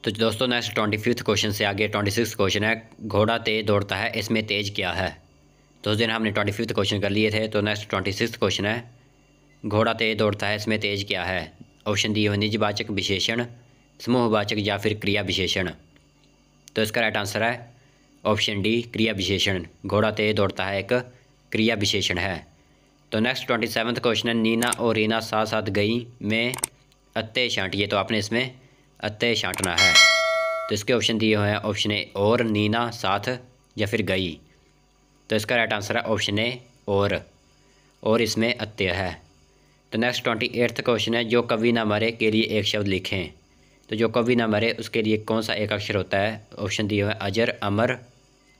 तो दोस्तों next 25th question से आगे 26th क्वेश्चन है, घोड़ा तेज दौड़ता है इसमें तेज क्या है। तो उस दिन हमने 25th क्वेश्चन कर लिए थे। तो नेक्स्ट 26th क्वेश्चन है, घोड़ा तेज दौड़ता है इसमें तेज क्या है। ऑप्शन दिए हुए निजवाचक विशेषण, समूहवाचक या फिर क्रिया विशेषण। तो इसका राइट आंसर है ऑप्शन डी, क्रिया विशेषण। घोड़ा तेज दौड़ता है एक क्रिया विशेषण है। तो नेक्स्ट 27th क्वेश्चन है, नीना और रीना साथ साथ गई में अत्ते छांटिए। तो आपने इसमें अत्ते छांटना है। तो इसके ऑप्शन दिए हुए हैं ऑप्शन ए और, नीना, साथ या फिर गई। तो इसका राइट आंसर है ऑप्शन ए और इसमें अत्ते है। तो नेक्स्ट 28th क्वेश्चन है, जो कवि ना मरे के लिए एक शब्द लिखें। तो जो कवि ना मरे उसके लिए कौन सा एक अक्षर होता है। ऑप्शन दिए हुए हैं अजर, अमर,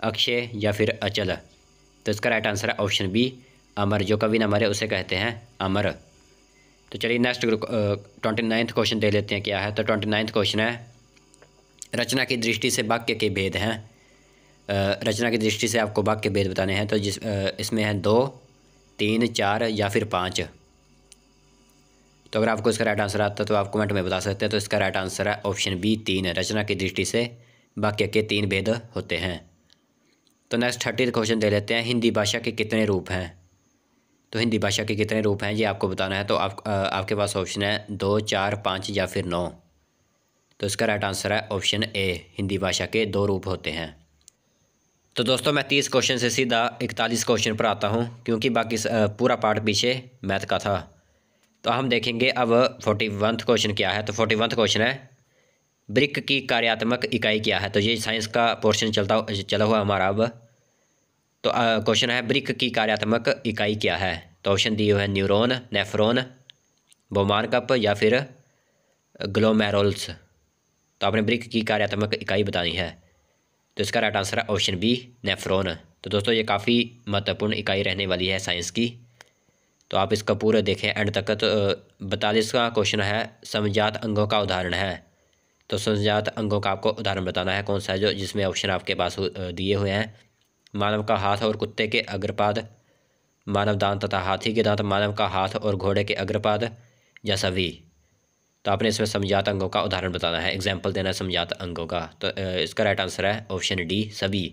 अक्षय या फिर अचल। तो इसका राइट आंसर है ऑप्शन बी, अमर। जो कवि ना मरे उसे कहते हैं अमर। तो चलिए नेक्स्ट 29th क्वेश्चन दे लेते हैं क्या है। तो 29th क्वेश्चन है, रचना की दृष्टि से वाक्य के भेद हैं। रचना की दृष्टि से आपको वाक्य भेद बताने हैं। तो इसमें है 2, 3, 4 या फिर 5। तो अगर आपको इसका राइट आंसर आता है तो आप कमेंट में बता सकते हैं। तो इसका राइट आंसर है ऑप्शन बी, 3। रचना की दृष्टि से वाक्य के 3 भेद होते हैं। तो नेक्स्ट 30th क्वेश्चन दे लेते हैं, हिंदी भाषा के कितने रूप हैं। तो हिंदी भाषा के कितने रूप हैं ये आपको बताना है। तो आपके पास ऑप्शन है 2, 4, 5 या फिर 9। तो इसका राइट आंसर है ऑप्शन ए, हिंदी भाषा के 2 रूप होते हैं। तो दोस्तों मैं 30 क्वेश्चन से सीधा 41 क्वेश्चन पर आता हूँ, क्योंकि बाकी पूरा पार्ट पीछे मैथ का था। तो हम देखेंगे अब 41th क्वेश्चन क्या है। तो 41th क्वेश्चन है, ब्रिक की कार्यात्मक इकाई क्या है। तो ये साइंस का पोर्शन चला हुआ हमारा अब। तो क्वेश्चन है, ब्रिक की कार्यात्मक इकाई क्या है। तो ऑप्शन दिए हुए हैं न्यूरॉन, नेफ्रॉन, बोमान कप या फिर ग्लोमेरुल्स। तो आपने ब्रिक की कार्यात्मक इकाई बतानी है। तो इसका राइट आंसर है ऑप्शन बी, नेफ्रॉन। तो दोस्तों ये काफ़ी महत्वपूर्ण इकाई रहने वाली है साइंस की। तो आप इसका पूरा देखें एंड तक। तो 42वां क्वेश्चन है, समजात अंगों का उदाहरण है। तो समजात अंगों का आपको उदाहरण बताना है कौन सा है, जो जिसमें ऑप्शन आपके पास दिए हुए हैं, मानव का हाथ और कुत्ते के अग्रपाद, मानव दांत तथा हाथी के दांत, मानव का हाथ और घोड़े के अग्रपाद या सभी। तो आपने इसमें समजात अंगों का उदाहरण बताना है, एग्जाम्पल देना है समजात अंगों का। तो इसका राइट आंसर है ऑप्शन डी, सभी।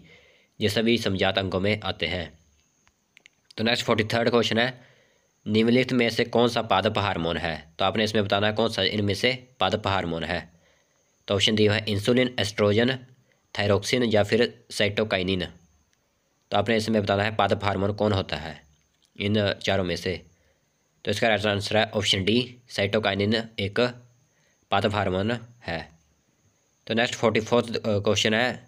ये सभी समजात अंगों में आते हैं। तो नेक्स्ट 43rd क्वेश्चन है, निम्नलिखित में से कौन सा पादप हार्मोन है। तो आपने इसमें बताना है कौन सा इनमें से पादप हार्मोन है। तो ऑप्शन दिए हुए हैं इंसुलिन, एस्ट्रोजन, थायरोक्सिन या फिर साइटोकाइनिन। तो आपने इसमें बताना है पादप हार्मोन कौन होता है इन चारों में से। तो इसका राइट आंसर है ऑप्शन डी, साइटोकाइनिन एक पादप हार्मोन है। तो नेक्स्ट 44th क्वेश्चन है,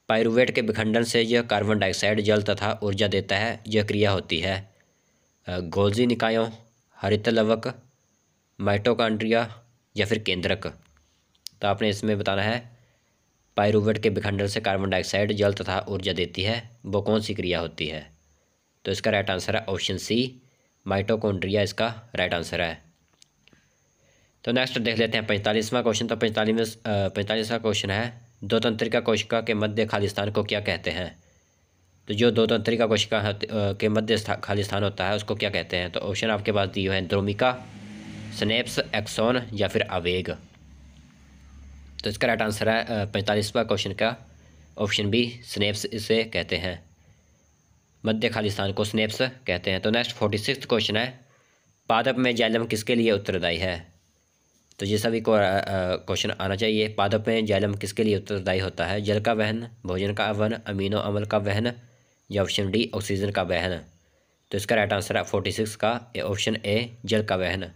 पाइरूवेट के विखंडन से यह कार्बन डाइऑक्साइड, जल तथा ऊर्जा देता है, यह क्रिया होती है गोल्जी निकायों, हरित लवक, माइटोकॉन्ड्रिया या फिर केंद्रक। तो आपने इसमें बताना है पाइरूवेट के विखंडन से कार्बन डाइऑक्साइड, जल तथा ऊर्जा देती है, वो कौन सी क्रिया होती है। तो इसका राइट आंसर है ऑप्शन सी, माइटोकॉन्ड्रिया इसका राइट आंसर है। तो नेक्स्ट देख लेते हैं 45वां क्वेश्चन। तो 45वां क्वेश्चन है, दो तंत्रिका कोशिका के मध्य खाली स्थान को क्या कहते हैं। तो जो दो तंत्रिका कोशिका के मध्य खाली स्थान होता है उसको क्या कहते हैं। तो ऑप्शन आपके पास दिए हुए हैं द्रोमिका, स्नेप्स, एक्सॉन या फिर आवेग। तो इसका राइट आंसर है 45वां क्वेश्चन का ऑप्शन बी, स्नेप्स इसे कहते हैं, मध्य खाली स्थान को स्नेप्स कहते हैं। तो नेक्स्ट 46th क्वेश्चन है, पादप में जाइलम किसके लिए उत्तरदायी है। तो ये सभी को क्वेश्चन आना चाहिए। पादप में जाइलम किसके लिए उत्तरदायी होता है, जल का वहन, भोजन का वहन, अमीनो अम्ल का वहन या ऑप्शन डी, ऑक्सीजन का वहन। तो इसका राइट आंसर है 46 का ऑप्शन ए, जल का वहन।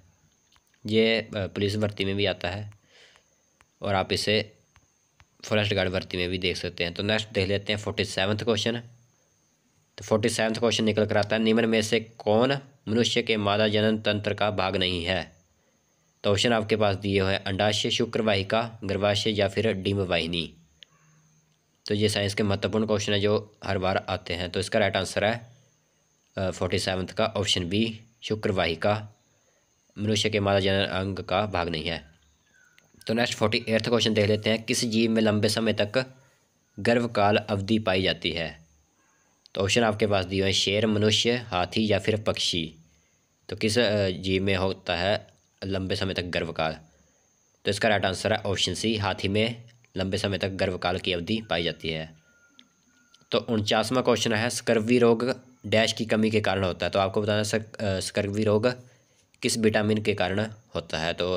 ये पुलिस भर्ती में भी आता है और आप इसे फॉरेस्ट गार्ड भर्ती में भी देख सकते हैं। तो नेक्स्ट देख लेते हैं 47th क्वेश्चन। तो 47th क्वेश्चन निकल कर आता है, निम्न में से कौन मनुष्य के मादा जनन तंत्र का भाग नहीं है। तो ऑप्शन आपके पास दिए हुए हैं अंडाशय, शुक्रवाहिका, गर्भाशय या फिर डिंब वाहिनी। तो ये साइंस के महत्वपूर्ण क्वेश्चन है जो हर बार आते हैं। तो इसका राइट आंसर है 47th का ऑप्शन बी, शुक्रवाहिका मनुष्य के मादा जनन अंग का भाग नहीं है। तो नेक्स्ट 48th क्वेश्चन देख लेते हैं, किस जीव में लंबे समय तक गर्भकाल अवधि पाई जाती है। तो ऑप्शन आपके पास दिए हुए हैं शेर, मनुष्य, हाथी या फिर पक्षी। तो किस जीव में होता है लंबे समय तक गर्भकाल। तो इसका राइट आंसर है ऑप्शन सी, हाथी में लंबे समय तक गर्भकाल की अवधि पाई जाती है। तो 49वां क्वेश्चन है, स्कर्वी रोग डैश की कमी के कारण होता है। तो आपको बताना है स्कर्वी रोग किस विटामिन के कारण होता है। तो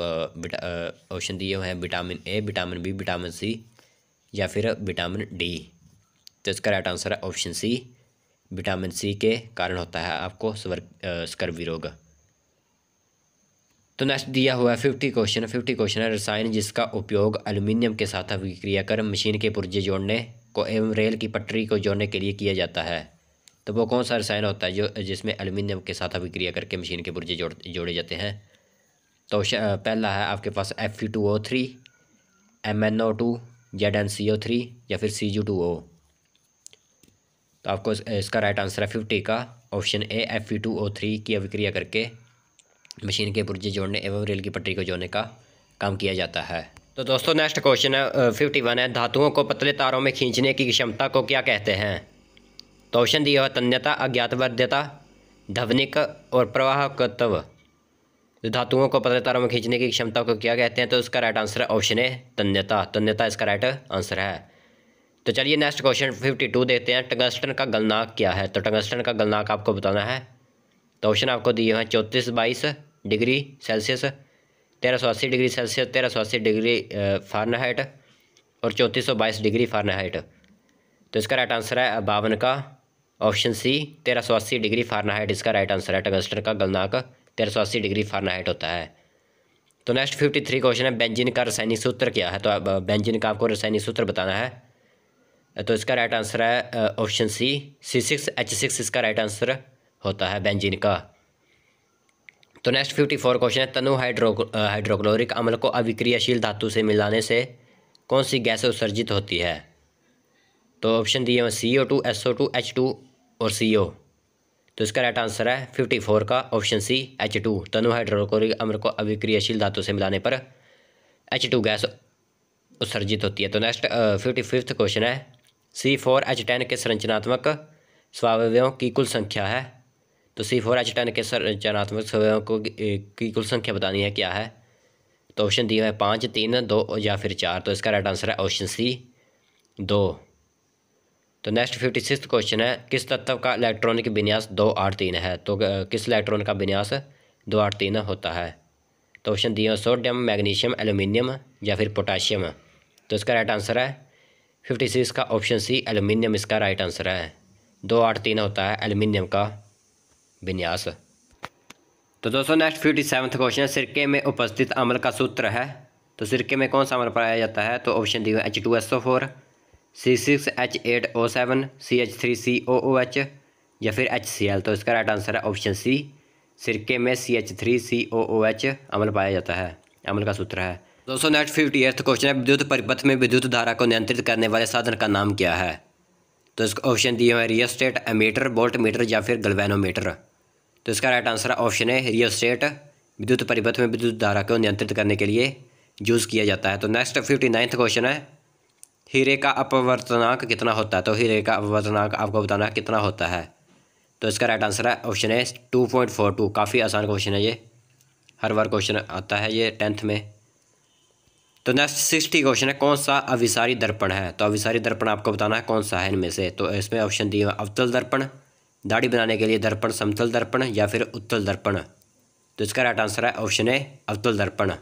ऑप्शन दिए हुए हैं vitamin A, vitamin B, vitamin C या फिर विटामिन डी। तो इसका राइट आंसर है ऑप्शन सी, विटामिन सी के कारण होता है आपको स्कर्वी रोग। तो नेक्स्ट दिया हुआ है 50 क्वेश्चन है, रसायन जिसका उपयोग एल्युमिनियम के साथ अभिक्रिया कर मशीन के पुर्जे जोड़ने को एवं रेल की पटरी को जोड़ने के लिए किया जाता है। तो वो कौन सा रसायन होता है जो जिसमें एल्युमिनियम के साथ अभिक्रिया करके मशीन के पुर्जे जोड़े जाते हैं। तो पहला है आपके पास Fe2O3, MnO2, ZnCO3 या फिर Cl2O। तो आपको इसका राइट आंसर है 50 का ऑप्शन ए, Fe2O3 की अभिक्रिया करके मशीन के पुर्जे जोड़ने एवं रेल की पटरी को जोड़ने का काम किया जाता है। तो दोस्तों नेक्स्ट क्वेश्चन है 51 है, धातुओं को पतले तारों में खींचने की क्षमता को क्या कहते हैं। तो ऑप्शन दिया हुआ तन्यता, अज्ञातवर्ध्यता, ध्वनिक और प्रवाहकत्व। तो धातुओं को पतले तारों में खींचने की क्षमता को क्या कहते हैं। तो इसका राइट आंसर है ऑप्शन ए, तन्यता। तन्यता इसका राइट आंसर है। तो चलिए नेक्स्ट क्वेश्चन 52 देखते हैं, टंगस्टन का गलनांक क्या है। तो टंगस्टन का गलनांक आपको बताना है। तो ऑप्शन आपको दिए हुए हैं 3422 degree Celsius, 1380 degree Celsius, 1380 degree Fahrenheit और 3422 डिग्री फ़ारेनहाइट। तो इसका राइट आंसर है 52 का ऑप्शन सी, 1380 डिग्री फ़ारेनहाइट इसका राइट आंसर है। टंगस्टन का गलनांक 1380 डिग्री फ़ारेनहाइट होता है। तो नेक्स्ट 53 क्वेश्चन है, बेंजीन का रासायनिक सूत्र क्या है। तो बेंजीन का आपको रासायनिक सूत्र बताना है। तो इसका राइट आंसर है ऑप्शन सी, C6H6 इसका राइट आंसर होता है बेंजीन का। तो नेक्स्ट 54 क्वेश्चन है, तनु हाइड्रोक्लोरिक अम्ल को अविक्रियाशील धातु से मिलाने से कौन सी गैस उत्सर्जित होती है। तो ऑप्शन दिए हैं CO2, SO2, H2 और CO। तो इसका राइट आंसर है 54 का ऑप्शन सी, H2। तनु हाइड्रोक्लोरिक अम्ल को अविक्रियाशील धातु से मिलाने पर H2 गैस उत्सर्जित होती है। तो नेक्स्ट 55 क्वेश्चन है, C4H10 के संरचनात्मक स्वावयवों की कुल संख्या है। तो C4H10 के संरचनात्मक स्वावयवों की कुल संख्या बतानी है क्या है। तो ऑप्शन दिया है 5, 3, 2 या फिर 4। तो इसका राइट आंसर है ऑप्शन सी, 2। तो नेक्स्ट 56 क्वेश्चन है, किस तत्व का इलेक्ट्रॉनिक विन्यास 283 है। तो किस इलेक्ट्रॉन का विन्यास 283 होता है। तो ऑप्शन दिया है सोडियम, मैग्नीशियम, एल्यूमिनियम या फिर पोटाशियम। तो इसका राइट आंसर है 56 का ऑप्शन सी, एल्यूमिनियम इसका राइट आंसर है। 283 होता है एल्यूमिनियम का विन्यास। तो दोस्तों नेक्स्ट 57 क्वेश्चन है, सिरके में उपस्थित अम्ल का सूत्र है। तो सिरके में कौन सा अम्ल पाया जाता है। तो ऑप्शन दिए H2SO4, C6H8O7, CH3COOH या फिर HCl। तो इसका राइट आंसर है ऑप्शन सी, सिरके में CH3COOH अम्ल पाया जाता है, अम्ल का सूत्र है। दोस्तों नेक्स्ट 58 क्वेश्चन है, विद्युत परिपथ में विद्युत धारा को नियंत्रित करने वाले साधन का नाम क्या है। तो इसका ऑप्शन दिए हुए हैं रियोस्टेट, एमीटर, वोल्ट मीटर या फिर गैल्वेनोमीटर। तो इसका राइट आंसर है ऑप्शन है रियोस्टेट। विद्युत परिपथ में विद्युत धारा को नियंत्रित करने के लिए यूज़ किया जाता है। तो नेक्स्ट 59 क्वेश्चन है, हीरे का अपवर्तनांक कितना होता है। तो हीरे का अपवर्तनांक आपको बताना कितना होता है। तो इसका राइट आंसर है ऑप्शन है 2.42। काफ़ी आसान क्वेश्चन है ये, हर बार क्वेश्चन आता है ये 10th में। तो नेक्स्ट 60 क्वेश्चन है, कौन सा अभिसारी दर्पण है। तो अभिसारी दर्पण आपको बताना है कौन सा है इनमें से। तो इसमें ऑप्शन दिए अवतल दर्पण, दाढ़ी बनाने के लिए दर्पण, समतल दर्पण या फिर उत्तल दर्पण। तो इसका राइट आंसर है ऑप्शन ए, अवतल दर्पण।